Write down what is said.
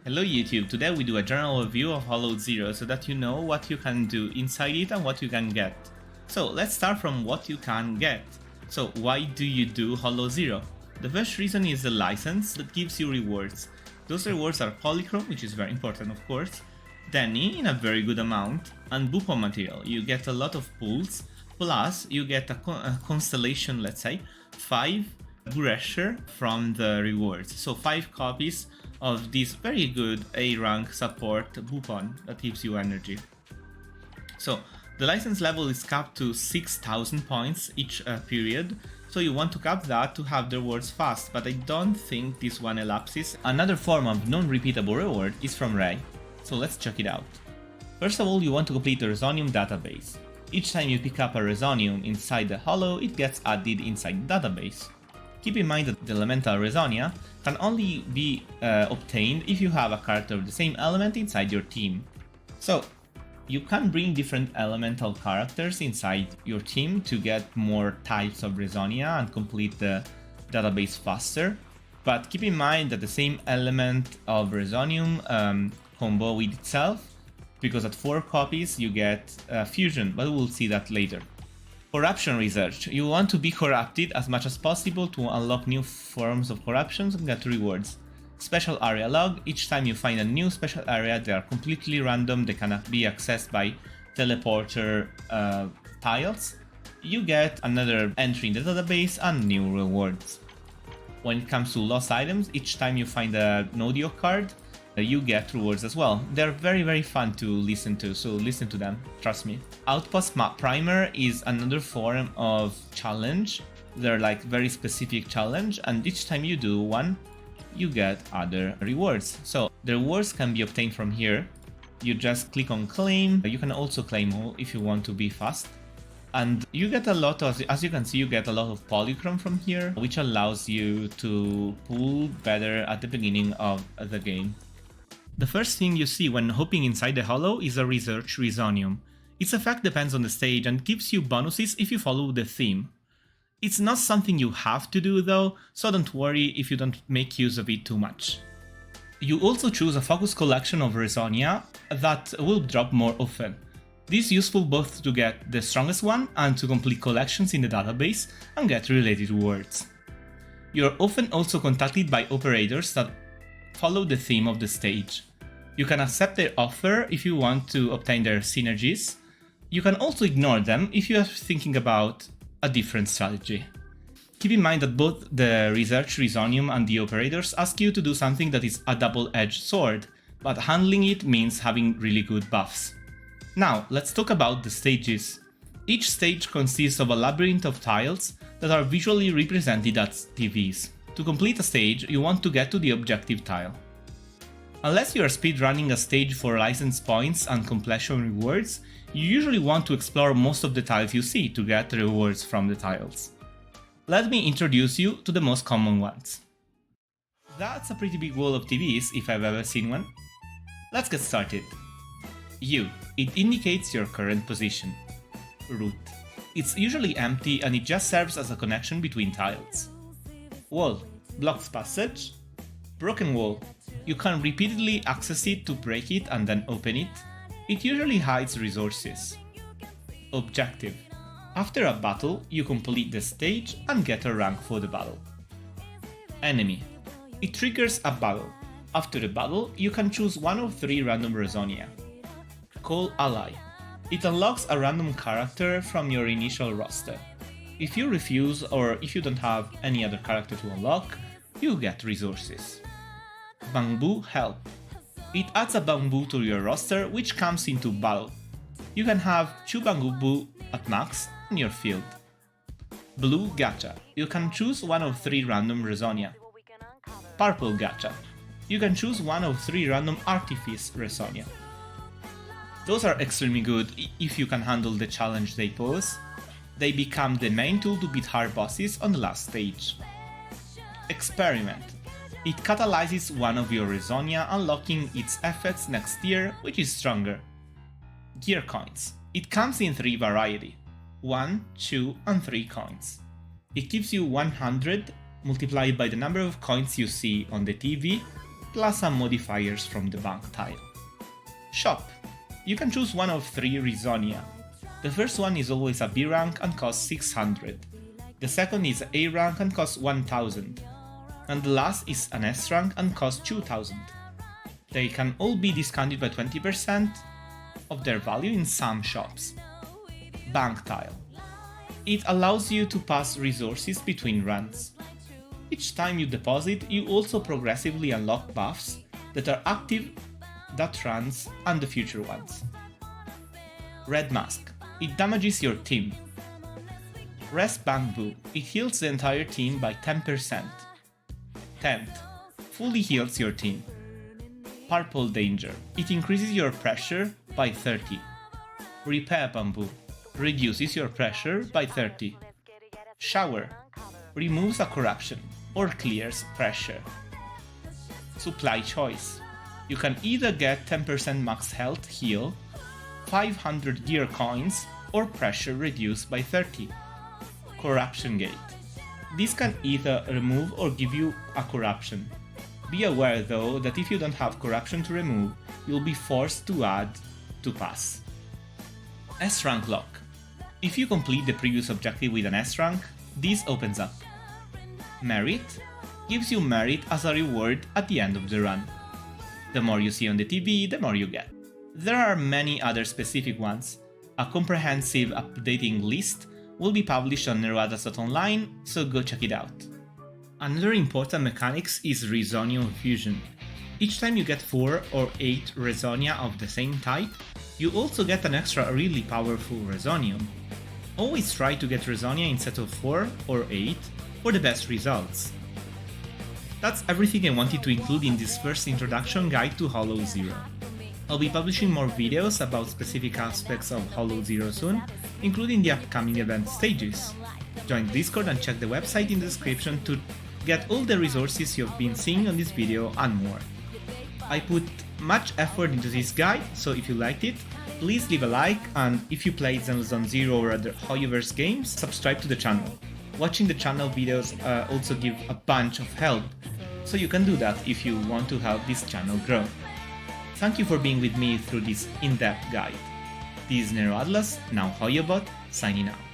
Hello YouTube, today we do a general review of Hollow Zero so that you know what you can do inside it and what you can get. So let's start from what you can get. So why do you do Hollow Zero? The first reason is the license that gives you rewards. Those rewards are Polychrome, which is very important of course, Denny in a very good amount, and Bupo material. You get a lot of pulls, plus you get a constellation, let's say, 5 Gresher from the rewards. So 5 copies of this very good A rank support Bupon that gives you energy. So the license level is capped to 6,000 points each period, so you want to cap that to have the rewards fast, but I don't think this one elapses. Another form of non-repeatable reward is from Ray, so let's check it out. First of all, you want to complete the Resonium database. Each time you pick up a Resonium inside the Hollow, it gets added inside the database. Keep in mind that the elemental Resonia can only be obtained if you have a character of the same element inside your team. So, you can bring different elemental characters inside your team to get more types of Resonia and complete the database faster, but keep in mind that the same element of Resonium combo with itself, because at 4 copies you get fusion, but we'll see that later. Corruption research. You want to be corrupted as much as possible to unlock new forms of corruptions and get rewards. Special area log. Each time you find a new special area, they are completely random, they cannot be accessed by teleporter tiles. You get another entry in the database and new rewards. When it comes to lost items, each time you find a Nodio card, you get rewards as well. They're very fun to listen to, so listen to them, trust me. Outpost map primer is another form of challenge. They're like very specific challenge, and each time you do one, you get other rewards. So the rewards can be obtained from here. You just click on claim. You can also claim all if you want to be fast. And you get a lot of, as you can see, you get a lot of polychrome from here, which allows you to pull better at the beginning of the game. The first thing you see when hopping inside the Hollow is a research Resonium. Its effect depends on the stage and gives you bonuses if you follow the theme. It's not something you have to do though, so don't worry if you don't make use of it too much. You also choose a focus collection of Resonia that will drop more often. This is useful both to get the strongest one and to complete collections in the database and get related rewards. You're often also contacted by operators that follow the theme of the stage. You can accept their offer if you want to obtain their synergies. You can also ignore them if you are thinking about a different strategy. Keep in mind that both the research Resonium and the operators ask you to do something that is a double-edged sword, but handling it means having really good buffs. Now, let's talk about the stages. Each stage consists of a labyrinth of tiles that are visually represented as TVs. To complete a stage, you want to get to the objective tile. Unless you are speedrunning a stage for license points and completion rewards, you usually want to explore most of the tiles you see to get the rewards from the tiles. Let me introduce you to the most common ones. That's a pretty big wall of TVs if I've ever seen one. Let's get started. U. It indicates your current position. Root. It's usually empty and it just serves as a connection between tiles. Wall. Blocks passage. Broken wall. You can repeatedly access it to break it and then open it. It usually hides resources. Objective. After a battle, you complete the stage and get a rank for the battle. Enemy. It triggers a battle. After the battle, you can choose one of 3 random Resonia. Call ally. It unlocks a random character from your initial roster. If you refuse or if you don't have any other character to unlock, you get resources. Bamboo help. It adds a bamboo to your roster which comes into battle. You can have 2 bamboo at max in your field. Blue gacha. You can choose one of 3 random Resonia. Purple gacha. You can choose one of 3 random artifice Resonia. Those are extremely good if you can handle the challenge they pose. They become the main tool to beat hard bosses on the last stage. Experiment. It catalyzes one of your Resonia, unlocking its effects next tier, which is stronger. Gear coins. It comes in 3 variety. 1, 2 and 3 coins. It gives you 100 multiplied by the number of coins you see on the TV, plus some modifiers from the bank tile. Shop. You can choose one of 3 Resonia. The first one is always a B rank and costs 600. The second is A rank and costs 1000. And the last is an S rank and costs 2000. They can all be discounted by 20% of their value in some shops. Bank tile. It allows you to pass resources between runs. Each time you deposit, you also progressively unlock buffs that are active that runs and the future ones. Red mask. It damages your team. Rest bamboo. It heals the entire team by 10%. Tent. Fully heals your team. Purple danger. It increases your pressure by 30. Repair bamboo. Reduces your pressure by 30. Shower. Removes a corruption or clears pressure. Supply choice. You can either get 10% max health heal, 500 gear coins, or pressure reduced by 30. Corruption gate. This can either remove or give you a corruption. Be aware though that if you don't have corruption to remove, you'll be forced to add to pass. S rank lock. If you complete the previous objective with an S rank, this opens up. Merit gives you merit as a reward at the end of the run. The more you see on the TV, the more you get. There are many other specific ones. A comprehensive updating list will be published on neroatlas.online, so go check it out. Another important mechanics is Resonium fusion. Each time you get 4 or 8 Resonia of the same type, you also get an extra really powerful Resonium. Always try to get Resonia instead of 4 or 8 for the best results. That's everything I wanted to include in this first introduction guide to Hollow Zero. I'll be publishing more videos about specific aspects of Hollow Zero soon, including the upcoming event stages. Join Discord and check the website in the description to get all the resources you've been seeing on this video and more. I put much effort into this guide, so if you liked it, please leave a like, and if you played Zenless on Zero or other Hoyoverse games, subscribe to the channel. Watching the channel videos also give a bunch of help, so you can do that if you want to help this channel grow. Thank you for being with me through this in-depth guide. This is NeroAtlas, now Hoyobot, signing out.